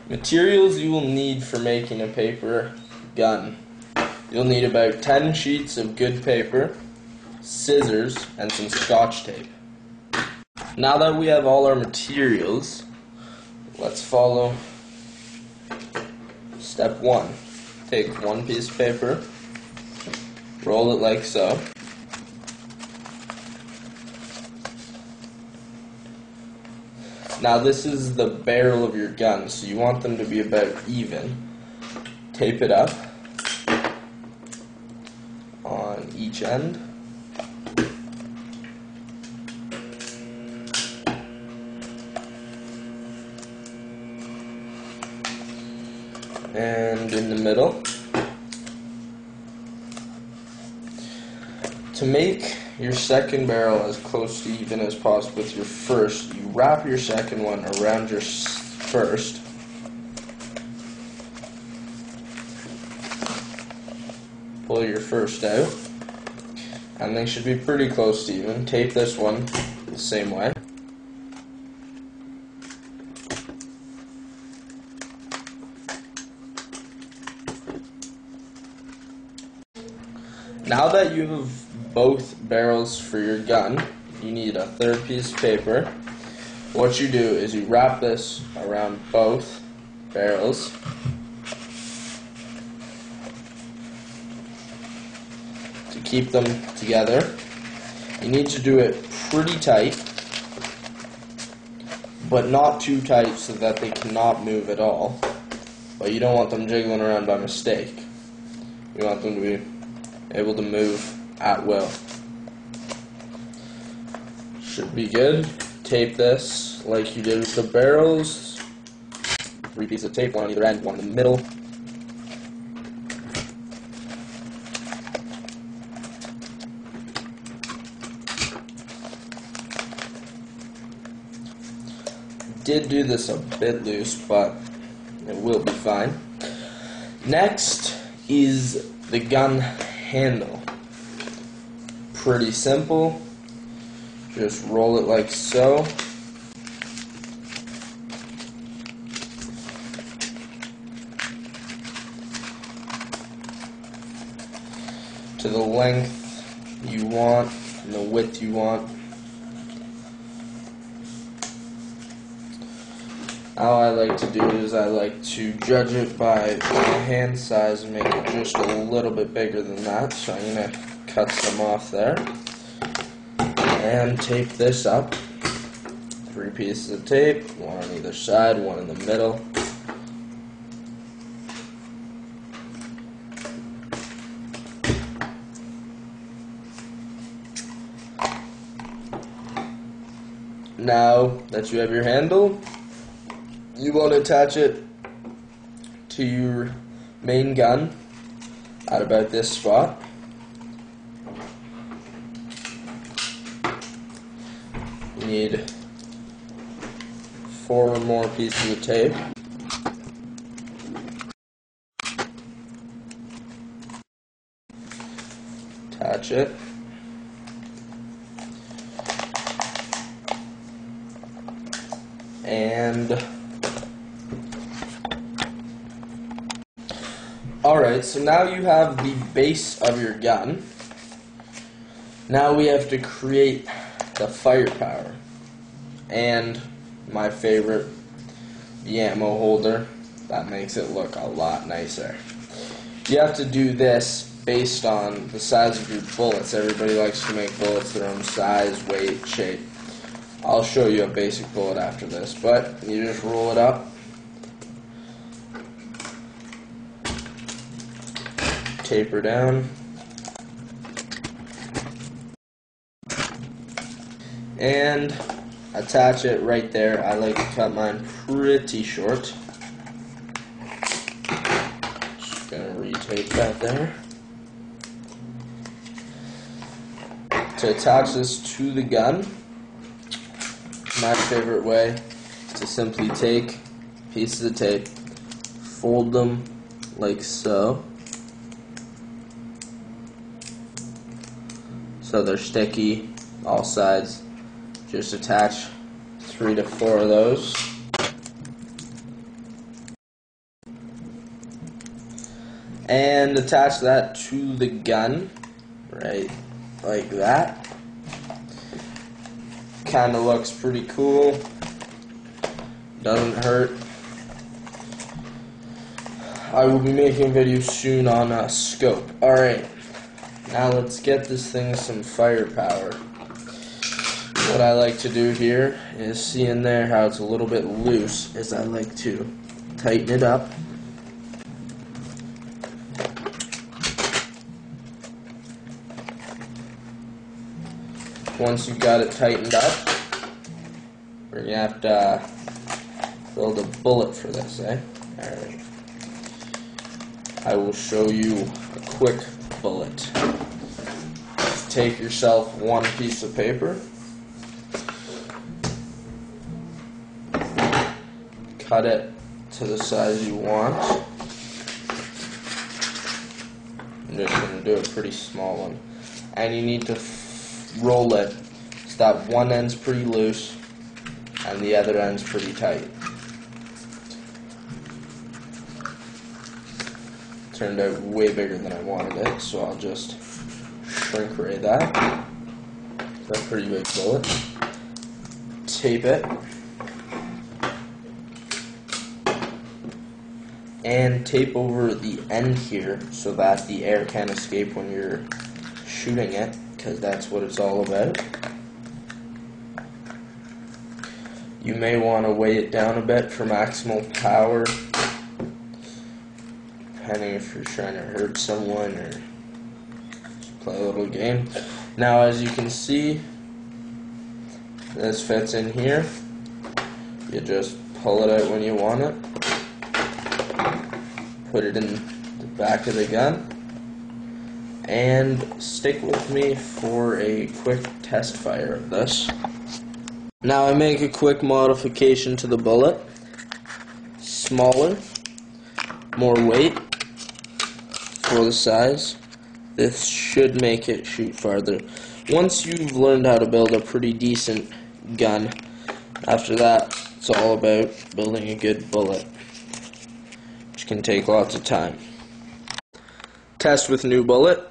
Materials you will need for making a paper gun. You'll need about 10 sheets of good paper, scissors, and some Scotch tape. Now that we have all our materials, let's follow step 1. Take one piece of paper, roll it like so. Now this is the barrel of your gun, so you want them to be about even. Tape it up on each end. And in the middle. To make your second barrel as close to even as possible with your first, you wrap your second one around your first. Pull your first out, and they should be pretty close to even. Tape this one the same way. Now that you have both barrels for your gun, you need a third piece of paper. What you do is you wrap this around both barrels. To keep them together. You need to do it pretty tight, but not too tight so that they cannot move at all. But you don't want them jiggling around by mistake. You want them to be able to move at will. Should be good. Tape this like you did with the barrels. 3 pieces of tape, one on either end, one in the middle. Did do this a bit loose, but it will be fine. Next is the gun handle. Pretty simple. Just roll it like so. To the length you want and the width you want. How I like to do it is I like to judge it by my hand size and make it just a little bit bigger than that. So I'm going to cut some off there. And tape this up. 3 pieces of tape, one on either side, one in the middle. Now that you have your handle, you want to attach it to your main gun at about this spot. You need 4 or more pieces of tape. Attach it. And alright, so now you have the base of your gun. Now we have to create the firepower. And my favorite, the ammo holder. That makes it look a lot nicer. You have to do this based on the size of your bullets. Everybody likes to make bullets their own size, weight, shape. I'll show you a basic bullet after this, but you just roll it up. Taper down. And attach it right there. I like to cut mine pretty short. Just gonna retape that there. To attach this to the gun, my favorite way is to simply take pieces of tape, fold them like so. So they're sticky, all sides. Just attach 3 to 4 of those. and attach that to the gun, right, like that. Kind of looks pretty cool. Doesn't hurt. I will be making a video soon on a scope. Alright, now let's get this thing some firepower. What I like to do here is, see in there how it's a little bit loose, is I like to tighten it up. Once you've got it tightened up, we're going to have to build a bullet for this, eh? Alright. I will show you a quick bullet. Take yourself one piece of paper, cut it to the size you want. I'm just going to do a pretty small one. And you need to roll it so that one end's pretty loose and the other end's pretty tight. Turned out way bigger than I wanted it, so I'll just shrink ray that. That's a pretty big bullet. Tape it. And tape over the end here so that the air can't escape when you're shooting it, because that's what it's all about. You may want to weigh it down a bit for maximal power, depending if you're trying to hurt someone or just play a little game. Now, as you can see, this fits in here. You just pull it out when you want it, put it in the back of the gun, and stick with me for a quick test fire of this. Now I make a quick modification to the bullet. Smaller, more weight for the size. This should make it shoot farther. Once you've learned how to build a pretty decent gun, after that it's all about building a good bullet, which can take lots of time. Test with new bullet.